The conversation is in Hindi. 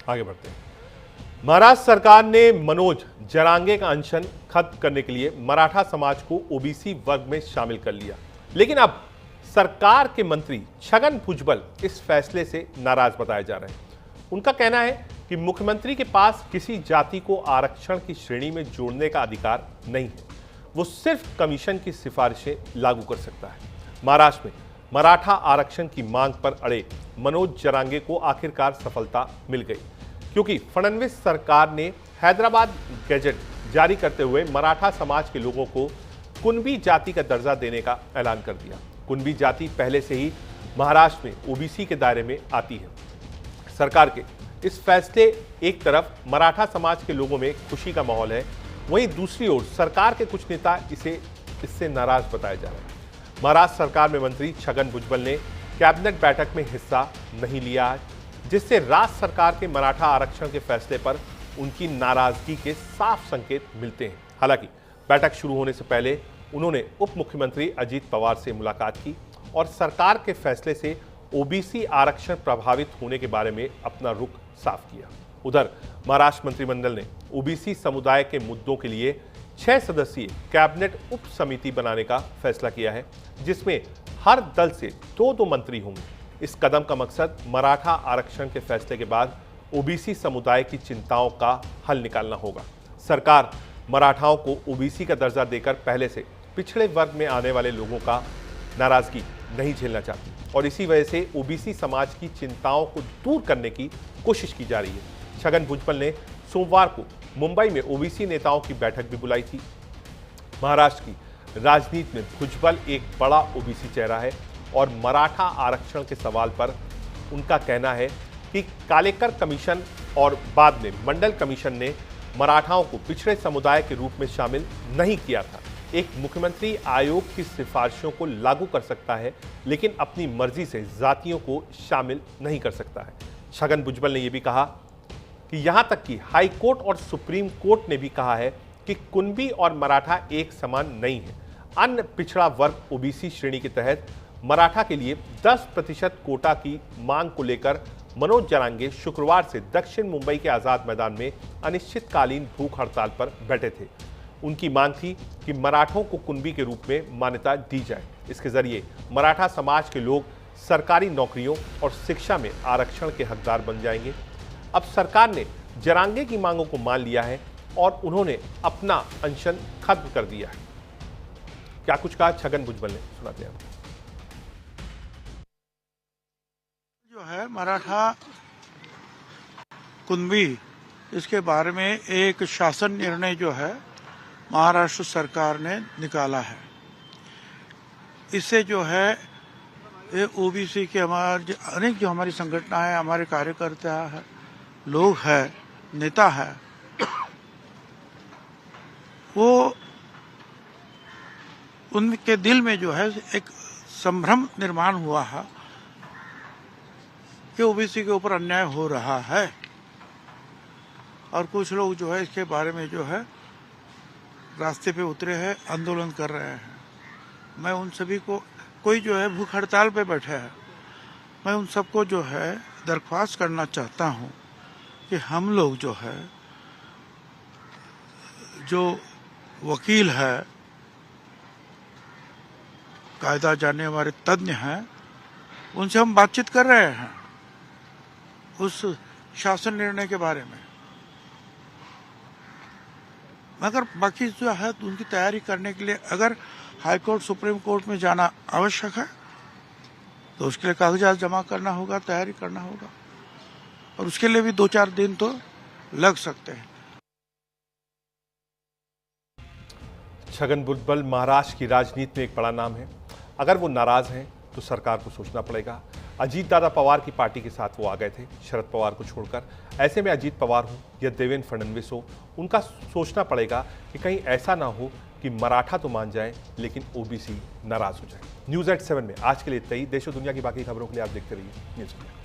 आगे बढ़ते हैं। महाराष्ट्र सरकार ने मनोज जरांगे का अनशन खत्म करने के लिए मराठा समाज को ओबीसी वर्ग में शामिल कर लिया, लेकिन अब सरकार के मंत्री छगन भुजबल इस फैसले से नाराज बताए जा रहे हैं। उनका कहना है कि मुख्यमंत्री के पास किसी जाति को आरक्षण की श्रेणी में जोड़ने का अधिकार नहीं है, वो सिर्फ कमीशन की सिफारिशें लागू कर सकता है। महाराष्ट्र में मराठा आरक्षण की मांग पर अड़े मनोज जरांगे को आखिरकार सफलता मिल गई, क्योंकि फडणवीस सरकार ने हैदराबाद गैजेट जारी करते हुए मराठा समाज के लोगों को कुणबी जाति का दर्जा देने का ऐलान कर दिया। कुणबी जाति पहले से ही महाराष्ट्र में ओबीसी के दायरे में आती है। सरकार के इस फैसले एक तरफ मराठा समाज के लोगों में खुशी का माहौल है, वहीं दूसरी ओर सरकार के कुछ नेता इससे नाराज बताए जा रहे हैं। महाराष्ट्र सरकार में मंत्री छगन भुजबल ने कैबिनेट बैठक में हिस्सा नहीं लिया है, जिससे राज्य सरकार के मराठा आरक्षण के फैसले पर उनकी नाराजगी के साफ संकेत मिलते हैं। हालांकि बैठक शुरू होने से पहले उन्होंने उप मुख्यमंत्री अजीत पवार से मुलाकात की और सरकार के फैसले से ओबीसी आरक्षण प्रभावित होने के बारे में अपना रुख साफ किया। उधर महाराष्ट्र मंत्रिमंडल ने ओबीसी समुदाय के मुद्दों के लिए 6 सदस्यीय कैबिनेट उप समिति बनाने का फैसला किया है, जिसमें हर दल से 2-2 मंत्री होंगे। इस कदम का मकसद मराठा आरक्षण के फैसले के बाद ओबीसी समुदाय की चिंताओं का हल निकालना होगा। सरकार मराठाओं को ओबीसी का दर्जा देकर पहले से पिछड़े वर्ग में आने वाले लोगों का नाराजगी नहीं झेलना चाहती और इसी वजह से ओबीसी समाज की चिंताओं को दूर करने की कोशिश की जा रही है। छगन भुजबल ने सोमवार को मुंबई में ओबीसी नेताओं की बैठक भी बुलाई थी। महाराष्ट्र की राजनीति में भुजबल एक बड़ा ओबीसी चेहरा है और मराठा आरक्षण के सवाल पर उनका कहना है कि कालेकर कमीशन और बाद में मंडल कमीशन ने मराठाओं को पिछड़े समुदाय के रूप में शामिल नहीं किया था। एक मुख्यमंत्री आयोग की सिफारिशों को लागू कर सकता है, लेकिन अपनी मर्जी से जातियों को शामिल नहीं कर सकता है। छगन भुजबल ने यह भी कहा कि यहां तक कि हाई कोर्ट और सुप्रीम कोर्ट ने भी कहा है कि कुणबी और मराठा एक समान नहीं है। अन्य पिछड़ा वर्ग ओबीसी श्रेणी के तहत मराठा के लिए 10% कोटा की मांग को लेकर मनोज जरांगे शुक्रवार से दक्षिण मुंबई के आजाद मैदान में अनिश्चितकालीन भूख हड़ताल पर बैठे थे। उनकी मांग थी कि मराठों को कुणबी के रूप में मान्यता दी जाए। इसके जरिए मराठा समाज के लोग सरकारी नौकरियों और शिक्षा में आरक्षण के हकदार बन जाएंगे। अब सरकार ने जरांगे की मांगों को मान लिया है और उन्होंने अपना अनशन खत्म कर दिया है। क्या कुछ कहा छगन भुजबल ने, सुनाते हैं। जो है मराठा कुणबी, इसके बारे में एक शासन निर्णय जो है महाराष्ट्र सरकार ने निकाला है। इससे जो है ये ओबीसी के हमारे अनेक जो हमारी संगठन है, हमारे कार्यकर्ता है, लोग हैं, नेता है, वो उनके दिल में जो है एक संभ्रम निर्माण हुआ है कि ओबीसी के ऊपर अन्याय हो रहा है और कुछ लोग जो है इसके बारे में जो है रास्ते पे उतरे हैं, आंदोलन कर रहे हैं। मैं उन सभी को, कोई जो है भूख हड़ताल पे बैठे है, मैं उन सबको जो है दरख्वास्त करना चाहता हूँ कि हम लोग जो है, जो वकील है, कायदा जानने वाले तज्ञ हैं, उनसे हम बातचीत कर रहे हैं उस शासन निर्णय के बारे में। मगर बाकी जो है उनकी तैयारी करने के लिए अगर हाई कोर्ट सुप्रीम कोर्ट में जाना आवश्यक है तो उसके लिए कागजात जमा करना होगा, तैयारी करना होगा और उसके लिए भी 2-4 दिन तो लग सकते हैं। छगन भुजबल महाराष्ट्र की राजनीति में एक बड़ा नाम है। अगर वो नाराज हैं तो सरकार को सोचना पड़ेगा। अजीत दादा पवार की पार्टी के साथ वो आ गए थे शरद पवार को छोड़कर। ऐसे में अजीत पवार हो या देवेंद्र फडणवीस हो, उनका सोचना पड़ेगा कि कहीं ऐसा ना हो कि मराठा तो मान जाए लेकिन ओबीसी नाराज हो जाए। न्यूज़@7 में आज के लिए इतना ही। देश और दुनिया की बाकी खबरों के लिए आप देखते रहिए न्यूज़ इंडिया।